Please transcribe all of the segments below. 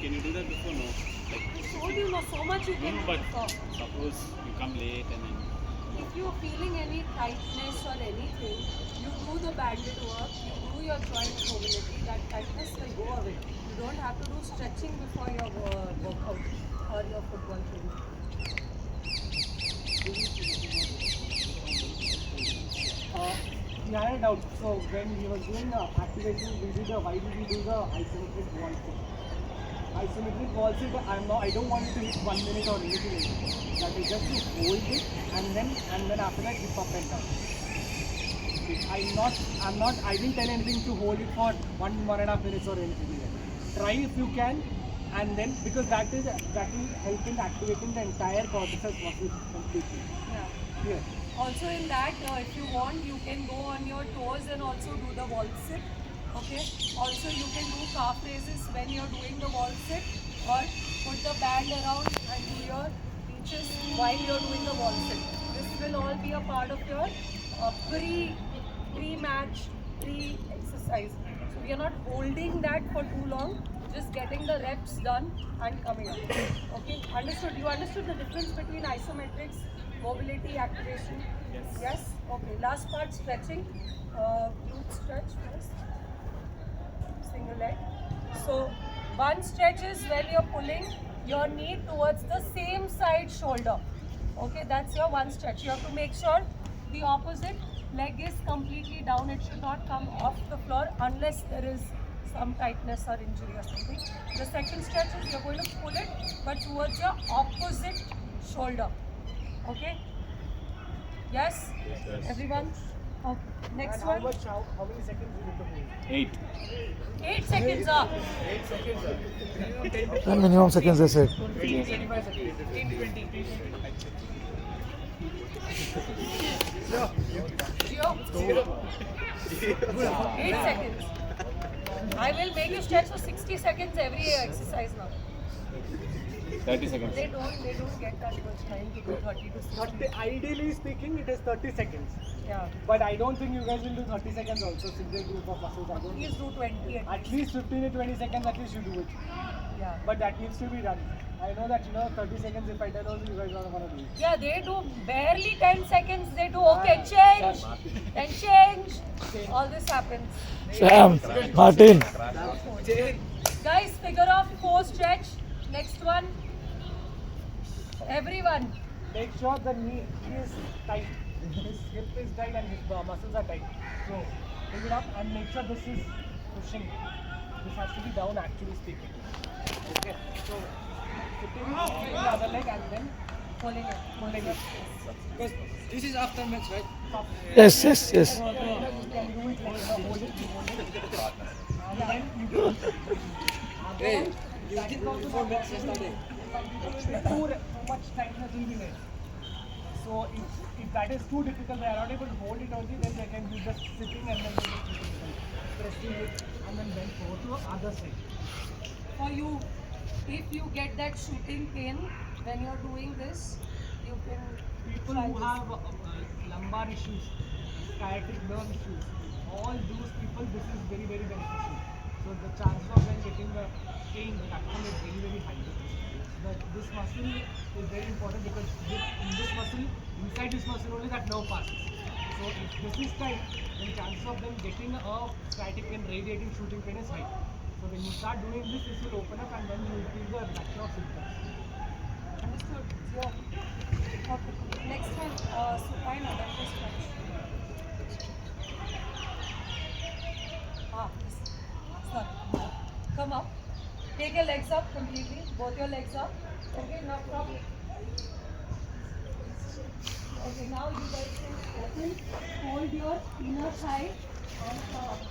can you do that before? No. Like, I told you not so much you can do but before. suppose you come late and then. If you're feeling any tightness or anything, you do the banded work, you do your joint mobility, that tightness will go away. You don't have to do stretching before your workout or your football training. We had a doubt. So when we were doing activation, why did we do the isometric wall sit? Isometric wall sit, I don't want you to hit 1 minute or anything like that. That is just to hold it and then after that hip up and down. I didn't tell anything to hold it for 1.5 minutes or anything like that. Try if you can, and then because that will help in activating the entire quadriceps muscle completely. Yeah. Here. Also in that, if you want, you can go on your toes and also do the wall sit. Okay. Also you can do calf raises when you're doing the wall sit, or put the band around and do your reaches while you're doing the wall sit. This will all be a part of your pre-match, pre-exercise. So we are not holding that for too long, just getting the reps done and coming up. Okay, understood? You understood the difference between isometrics, mobility, activation? Yes. Yes? Okay, last part, stretching. Glute stretch first. Single leg. So one stretch is when you're pulling your knee towards the same side shoulder. Okay, that's your one stretch. You have to make sure the opposite leg is completely down. It should not come off the floor unless there is some tightness or injury or something. The second stretch is you're going to pull it but towards your opposite shoulder. Okay? Yes? Yes. Everyone? Okay. Next And one. how many seconds you need to hold? 8. 8 seconds up. 8 seconds. 10 minimum seconds they said. 20, 25 seconds. 15, 20. Zero. 8 seconds. I will make you stretch for 60 seconds every exercise now. 30 seconds. They don't get that much time to do 30 to 60. Ideally speaking, it is 30 seconds. Yeah. But I don't think you guys will do 30 seconds also, single group of muscles. I don't Please do 20 At least 15 to 20 seconds, at least you do it. Yeah. But that needs to be done. I know that 30 seconds, if I tell also, you guys are not going to do it. Yeah, they do barely 10 seconds. They do okay, change, then change. All this happens. Sam, Martin. Guys, figure out 4 stretch. Next one. Everyone. Make sure the knee is tight. His hip is tight and his muscles are tight. So, pick it up and make sure this is pushing. This has to be down actually speaking. Okay. So, putting the other leg and then Pulling it. pulling it. Because this is after match, right? Yes. You can do it like hold it. And then you do Hey, you did before match yesterday. too much tightness will be there. So if that is too difficult, they are not able to hold it only, then they can be just sitting and then pressing it and then bend forward to the other side. For you, if you get that shooting pain when you're doing this, you can People try who this. have lumbar issues, sciatic nerve issues, all those people, this is very, very beneficial. So the chance of them getting the pain reduction is very, very high. But this muscle is very important because in this muscle, inside this muscle only that nerve passes. So if this is tight, then chances of them getting a sciatic pain, radiating, shooting pain is high. So when you start doing this, this will open up and then you will feel the reduction of symptoms. Understood? Yeah. Okay. Next one, supine adductor stretch. Sorry. Come up. Take your legs up completely. Both your legs up. Okay, now from. Okay, now you guys can open. Hold your inner thigh and come up.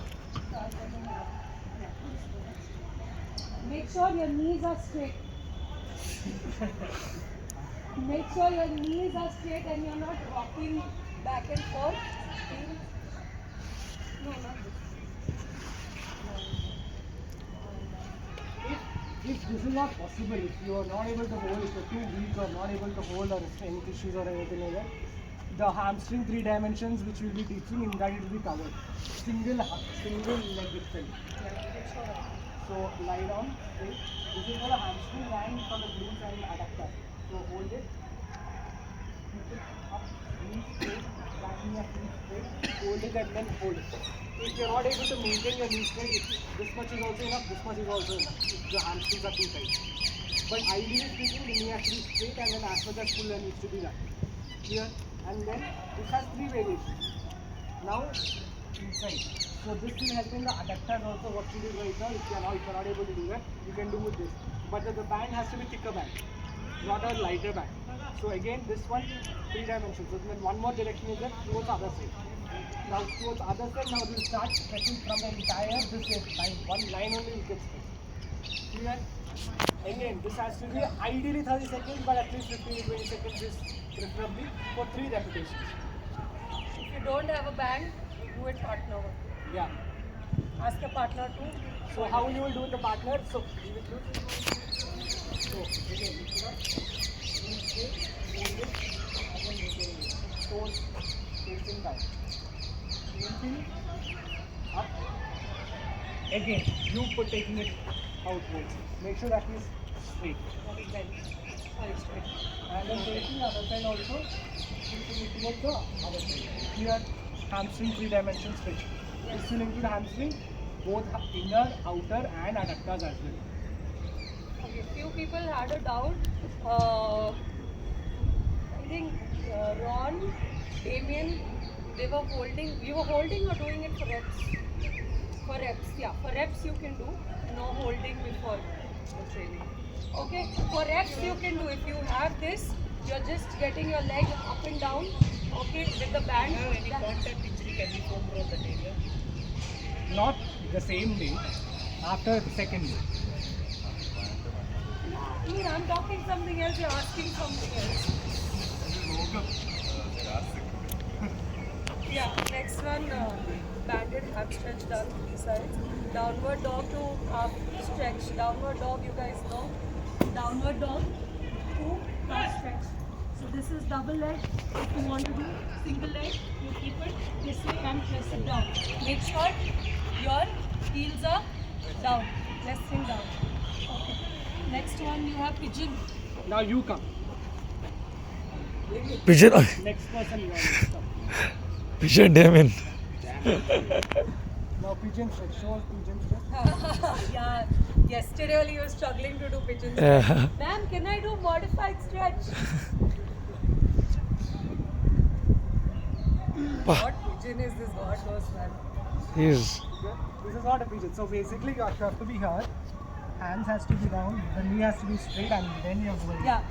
Start getting up. Make sure your knees are straight. Make sure your knees are straight and you're not rocking back and forth. No, not this. If this is not possible, if you are not able to hold, if you're too weak or not able to hold or strength issues or anything like that, the hamstring 3 dimensions which we'll be teaching, in that it will be covered. Single leg itself. Yeah, make sure. So lie down straight. This is for the hamstring and for the glutes and adductor. So hold it. Keep it up, knee straight, back knee up, knee straight. Hold it and then hold it. If you're not able to maintain your knee straight, this much is also enough, this much is also enough. If the hamstrings are too tight. But ideally speaking, the knee has to be straight and then as much as pull there needs to be done. Clear? And then this has 3 variations. Now inside. So this will help in the adductors also what to do right now. If you are not able to do that, you can do with this. But the band has to be thicker band, not a lighter band. So again this one 3 dimensions. So then one more direction is there towards other side. Now towards other side, now we will start stretching from the entire this line. One line only will get stretched. Clear? Again, this has to be ideally 30 seconds, but at least 15-20 seconds is preferably for 3 repetitions. If you don't have a band, do it partner work. Yeah. Ask your partner to. So how you will do with the partner? So leave it loose. So again, toes facing down. Inhale, up. Again, you put taking it outwards. Make sure that is straight. Very well. Very straight. And then taking the other side also, looking towards the other side. Here, hamstring 3 dimension stretch. This will include hamstring, both inner, outer, and adductors as well. Okay, few people had a doubt. I think Ron, Damien, we were holding or doing it for reps? For reps, yeah. For reps you can do, no holding before the training. Okay, for reps you can do. If you have this, you're just getting your leg up and down, okay, with the band. Contact injury can be formed on the day. Not the same day, after the second day. I'm talking something else, you're asking something else. Yeah, next one, banded ab stretch done 3 sides. Downward dog to calf stretch. Downward dog, you guys know. Downward dog to calf stretch. So this is double leg. If you want to do single leg, you keep it this way and press it down. Make sure your heels are down, resting down. Okay. Next one you have pigeon. Now you come. Pigeon, Next person you have. pigeon, Damien. Now pigeon stretch. Show us pigeon stretch. Yeah, yesterday only you were struggling to do pigeon stretch. Yeah. Ma'am, can I do modified stretch? What pigeon is this? God knows, man. He's This is not a pigeon. So basically you have to be here. Hands has to be down. The knee has to be straight, and then you're going. Yeah.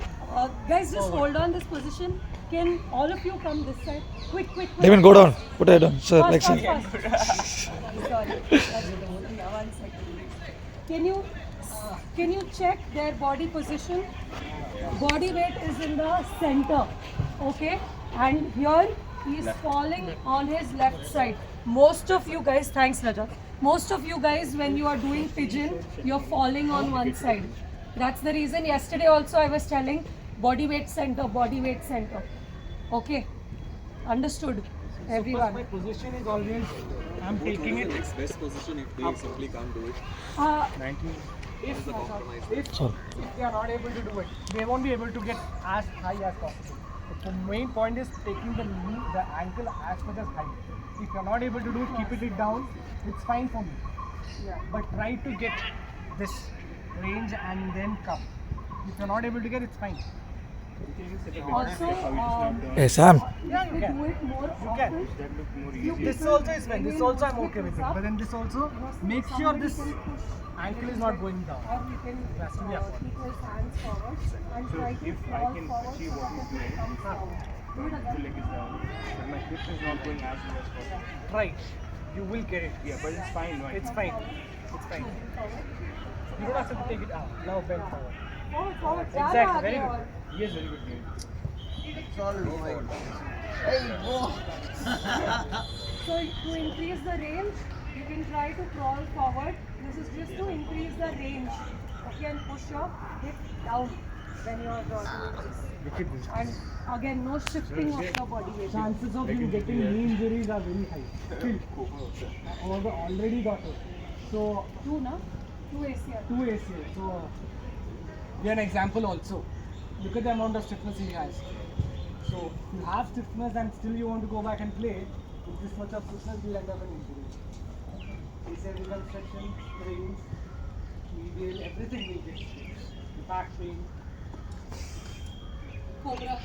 Guys, just hold on this position. Can all of you come this side? Quick, quick, quick. Damien, go down. Put it down. Sir, Fast, like fast, sir. fast. Sorry. Yeah, 1 second. Can you check their body position? Body weight is in the center. Okay? And here he is falling on his left side. Most of you guys, thanks Rajat. Most of you guys, when you are doing pigeon, you're falling on one side. That's the reason yesterday also I was telling body weight center, body weight center. Okay? Understood? My Everyone. position is always, I'm taking it. Best position if they simply can't do it. If compromise. they are not able to do it, they won't be able to get as high as possible. The main point is taking the knee, the ankle as much as high. If you're not able to do it, keep it down. It's fine for me. But try to get this range and then come. If you're not able to get, it's fine. Also, Hey, Sam. Yeah, if you you can. do it more You can. often, This also is fine. This also I'm okay with it. But then this also, make sure this ankle is not going down. or he can has to be upward. keep his hands forward and try to crawl forward so that he comes forward. Do it again. leg is down, but my hip is not going as low as possible. Try. You will get it. Yeah, but it's fine, right? It's fine. It's fine. You don't have to take it out. Now bend forward. Forward, forward. Exactly. Very ज़्यादा good. आगे Yes, very good game. So to increase the range, you can try to crawl forward. This is just to increase the range. Okay, and push your hip down when you are doing this. Look at this. And again, no shifting of your body weight. Chances of you getting knee injuries are very high. Still. Already got it. So, 2 na? 2 ACL. 2 ACL. So, we are an example also. Look at the amount of stiffness he has. So, you have stiffness and still you want to go back and play, with this much of stiffness, you'll end up in injury. ACL reconstruction, sprains, medial, everything will get stiff. The back pain. Cobra.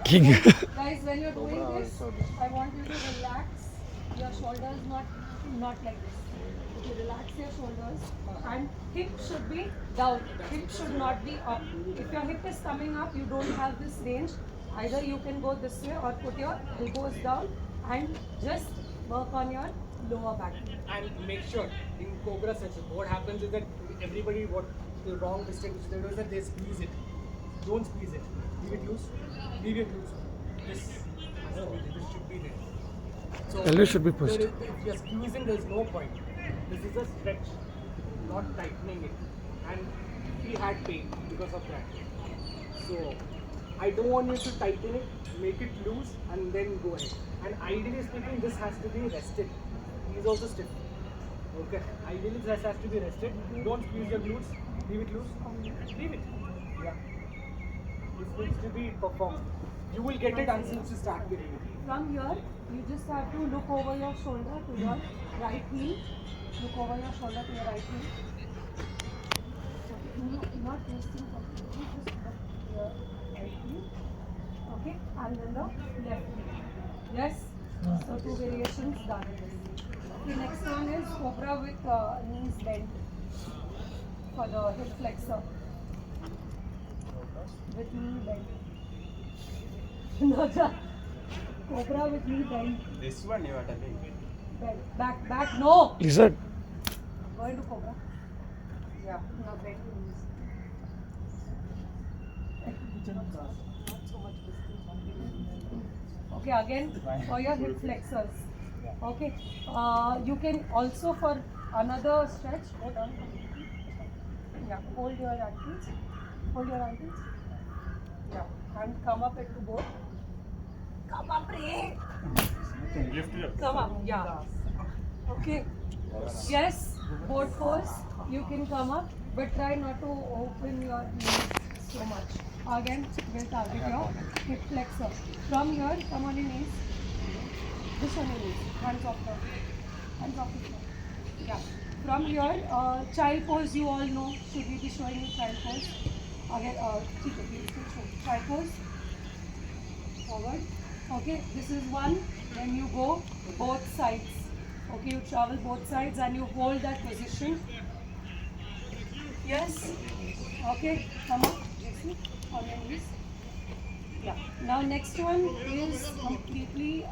King. Guys, when you're doing this, I want you to relax your shoulders, not like this. You relax your shoulders and hip should be down. Hip should not be up. If your hip is coming up, you don't have this range. Either you can go this way or put your elbows down and just work on your lower back. And make sure in Cobra session, what happens is that everybody, what the wrong mistake which they do is that they squeeze it. Don't squeeze it. Leave it loose. Leave it loose. This should be there. So Elbow should be pushed. If you're squeezing, there's no point. This is a stretch, not tightening it. And he had pain because of that. So I don't want you to tighten it, make it loose, and then go ahead. And ideally speaking, this has to be rested. He is also stiff. Okay. Ideally, this has to be rested. Don't squeeze your glutes. Leave it loose. Leave it. Yeah. This needs to be performed. You will get it until you start getting it. From here, you just have to look over your shoulder to your right knee. Look over your shoulder to your right knee. Okay. Not twisting completely, just look your right knee. Okay, and then the left knee. Yes? So 2 variations done in this. The next one is Cobra with knees bent for the hip flexor. With knee bent. No, Cobra with knee bent. This one you are telling. Bent. Back, no! Lizard. Go into Cobra. Yeah, now bend your knees. Not so much distance. Okay, again for your hip flexors. Okay, you can also for another stretch go down completely. Yeah, hold your ankles. Hold your ankles. Yeah, and come up into both. Come up, Ray. Lift it up. Come up. Yeah. Okay. Yes, both pose. You can come up, but try not to open your knees so much. Again, we'll target your hip flexor. From here, come on your knees. This on your knees. Hands off the floor. Yeah. From here, child pose you all know. Should we be showing you child pose? Again, child pose. Forward. Okay, this is one. Then you go both sides. Okay, you travel both sides and you hold that position. Yes. Okay, come up. Jason, on your knees. Yeah. Now next one is completely.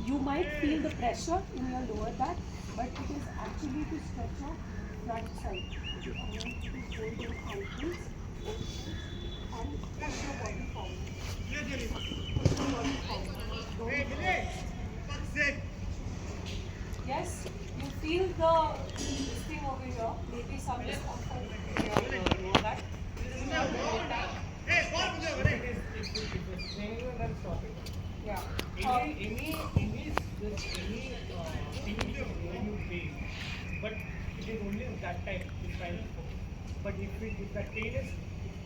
You might feel the pressure in your lower back, but it is actually to stretch your front side. You are going to hold your ankles and push your body forward. Push your body forward. Yes, you feel this thing over here, maybe some discomfort in your lower back. Yeah. Any pain, but it is only that time this kind of force. But if that pain is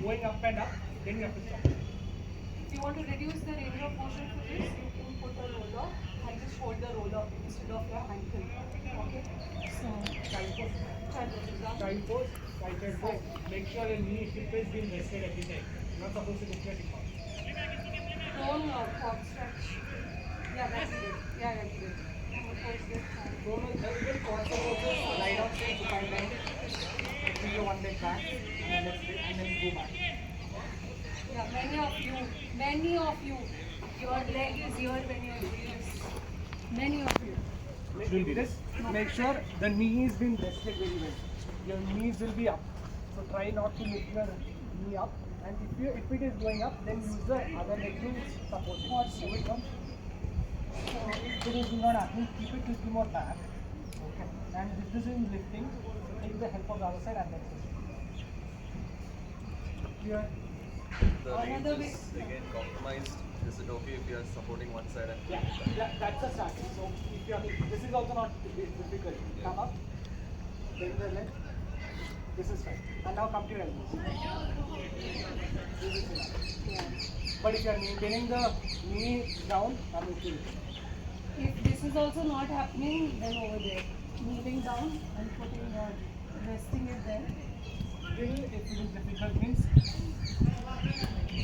going up and up, then you have to stop. If you want to reduce the range of motion for this, you can put a roller and just hold the roller instead of your ankle. Okay? So, Child pose, child pose. Make sure your knee hip is being rested every time. You're not supposed to lift your hip up. Prone quad stretch. Yeah, that's good. Yeah, that's good. Prone is quad stretch. Lie down straight, you can bend. Bring your one leg back and then go back. Yeah, many of you, your leg is here when you're doing this. Many of you. Make sure the knee is being rested very well. Your knees will be up. So try not to lift your knee up. And if it is going up, then use the other leg to support it. Watch So it comes. If it is not happening, keep it little more back. Okay. And if this is lifting, so take the help of the other side and then push. Here. The range Another way. is again compromised. Is it okay if you are supporting one side and That's a starting. So if you are, this is also not difficult. Come up, bend the leg. This is fine. And now come to your elbows. This is enough. But if you are maintaining the knee down, I'm okay with it. If this is also not happening, then over there, kneeling down and putting your, resting it there. Still, if it is difficult, means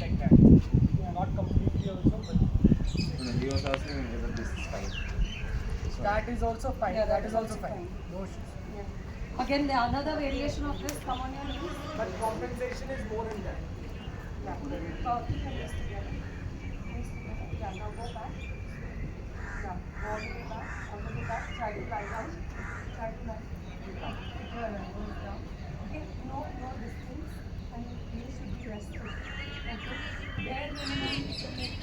like that. Not completely also, but He was asking whether this is fine. that is also fine. Yeah, that is also fine. No issues. Yeah. Again, the another variation of this, come on your knees. But compensation is more in that. Yeah. Keep your knees together. Knees together. Yeah, now go back. Yeah, go all the way back. All the way back. Try to lie down. Try to lie. Keep your elbows down. Okay, no distance. And you should be resting. Okay. Bare minimum you can make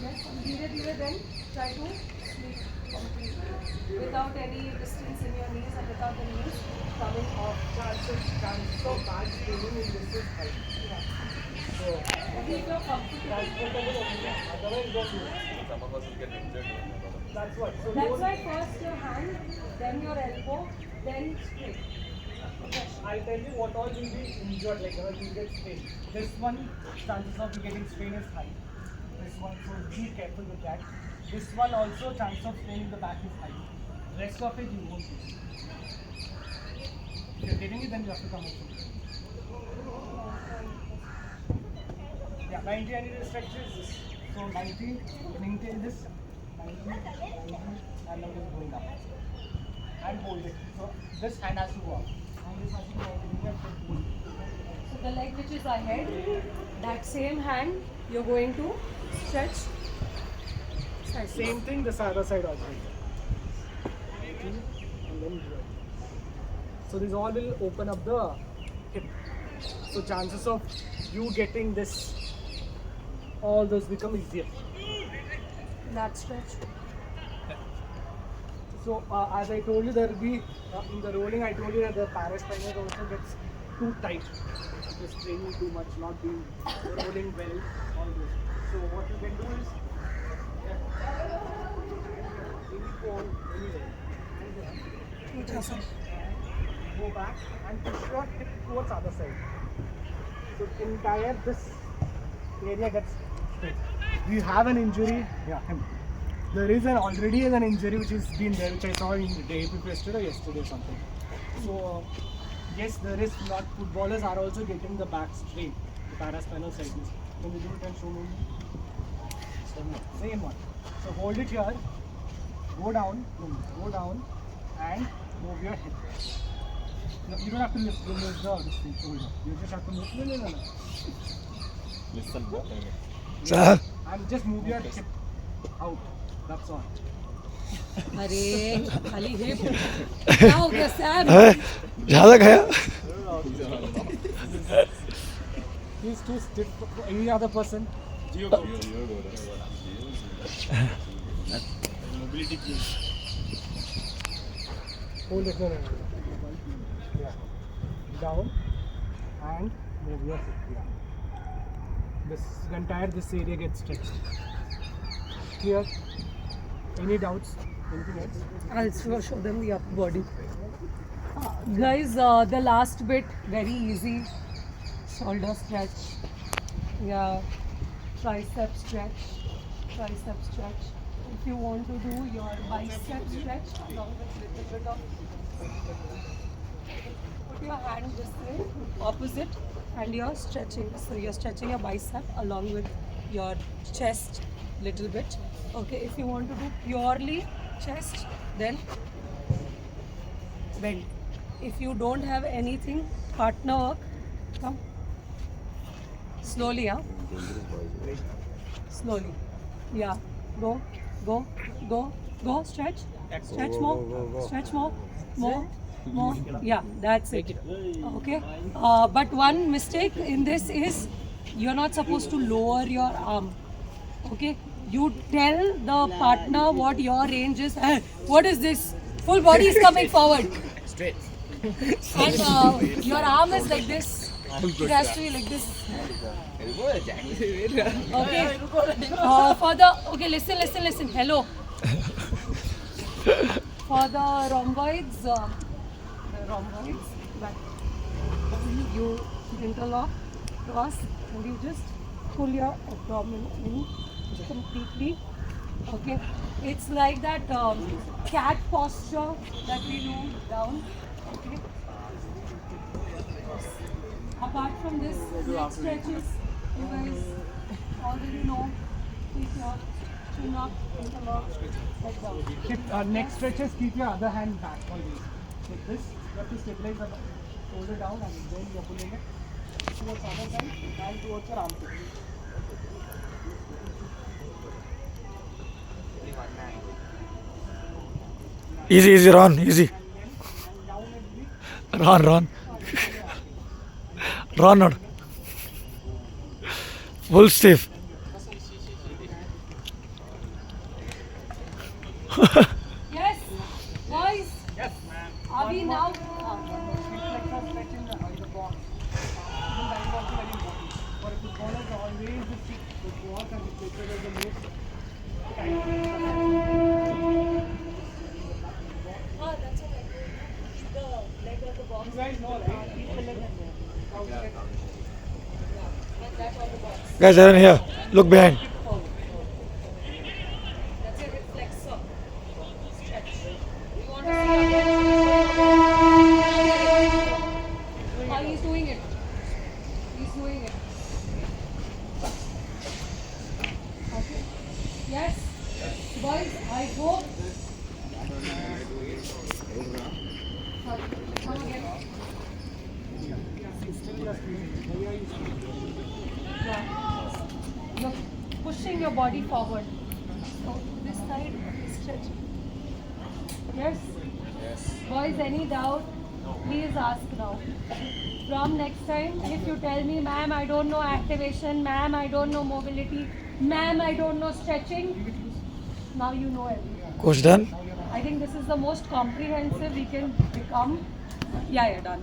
yes, धीरे then try to sleep completely without any distance in your knees and without the knees coming off. Chances of bad training in this is high. So, Keep your comfortable. transportable only. Otherwise, don't do it. some of us will get injured doing a lot of That's what. So That's don't- why first your hand, then your elbow, then straight. I'll tell you what all will be injured, like you get strained. This one, chances of you getting strained is high. This one, so be careful with that. This one also, chance of straining the back is high. Rest of it you won't get. If you're getting it, then you have to come out. Yeah, 90 I need to stretch this. So 90, maintain this. 90, and now just going up. And hold it. So this hand has to go up. And this has to go up. You have to hold it. So the leg which is ahead, that same hand you're going to stretch. Side. Same thing, this other side also. And then do it. So these all will open up the hip. So chances of you getting this, all those become easier. That stretch. So as I told you, there will be in the rolling. I told you that the paraspinal also gets too tight. Just training too much, not being rolling well, all this. So what you can do is go back and push your hip towards other side. So entire this area gets straight. Do you have an injury? Yeah, him. There is already an injury which has been there, which I saw in the day before yesterday or yesterday or something. So yes, there is not. Footballers are also getting the back straight, the paraspinal side. Can you do it and show me? Same one. So hold it here. Go down, and move your hip. No, you don't have to lift the shoulder. You just have to move. No. Listen, bro. Sir, And just move your hip out. That's all. अरे खाली hip क्या हो गया Sam अरे ज़्यादा खाया He's too stiff for any other person. Mobility cues. Hold it. No. Yeah. Down and move your hip. Yeah. This area gets stretched. Clear? Any doubts? Anything else? I'll show them the upper body. Guys, the last bit, very easy. Shoulder stretch. Yeah. Tricep stretch. If you want to do your bicep stretch along with little bit of, put your hand this way, opposite, and you're stretching. So you're stretching your bicep along with your chest little bit. Okay, if you want to do purely chest, then bend. If you don't have anything, partner work, come. Slowly, slowly. Yeah, go, stretch more, stretch more. Yeah, that's it. Okay, but one mistake in this is you're not supposed to lower your arm. Okay, you tell the partner what your range is. Hey, what is this? Full body is coming forward. Straight. And your arm is like this. It has to be like this. Elbow, Jack. Okay. For the listen. Hello. For the rhomboids, back. You interlock, cross, and you just pull your abdomen in completely. Okay. It's like that cat posture that we do down. Okay. Apart from this, leg stretches, you guys already know. Keep your chin up, interlock, leg down. Keep, neck stretches, keep your other hand back always. Like this, you have to stabilize the shoulder down and then you're pulling it towards other side and towards your armpit. Easy, Ron, easy. Ron. Ron. Full stiff. Yes, boys. Yes, ma'am. Are we now? Flexor stretch in the box. Even that is also very important. For a footballer, always the stick, the box and the flexor is the most Oh, that's okay. The leg of the box. You guys know, right? Keep the leg in there. And that on the box. Guys, Aaron here. Look behind. That's a reflexor. Stretch. You want to see he's doing it. Okay. Yes. Boys, I hope. Sorry. Come again. Yeah. You're pushing your body forward. So this side, stretch. Yes? Boys, any doubt? Please ask now. From next time, if you tell me, ma'am, I don't know activation, ma'am, I don't know mobility, ma'am, I don't know stretching, now you know everything. Coach done? I think this is the most comprehensive we can become. Yeah, done.